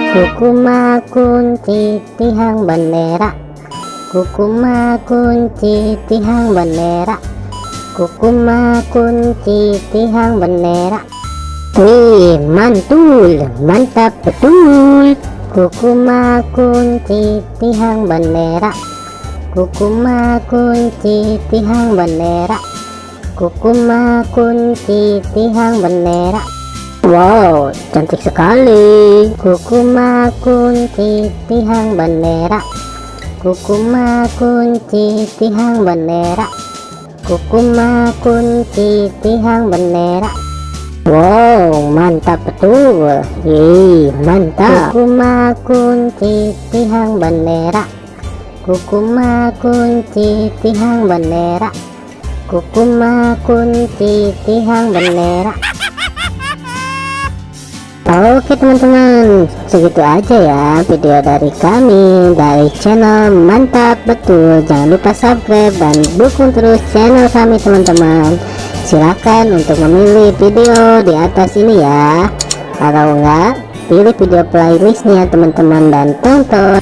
Kukuma kunci tihang bendera, kukuma kunci tihang bendera, kukuma kunci tihang bendera. Wih, mantul, mantap betul. Kukuma kunci tihang bendera, kukuma kunci tihang bendera, kukuma kunci tihang bendera. Wow, cantik sekali. Kukuma kunci tihang bendera, kukuma kunci tihang bendera, kukuma kunci tihang bendera. Wow, mantap betul. Mantap. Kukuma kunci tihang bendera, kukuma kunci tihang bendera, kukuma kunci tihang bendera. Oke teman-teman, segitu aja ya video dari kami dari channel Mantap Betul. Jangan lupa subscribe dan dukung terus channel kami teman-teman. Silakan untuk memilih video di atas ini ya. Kalau enggak, pilih video playlistnya teman-teman dan tonton.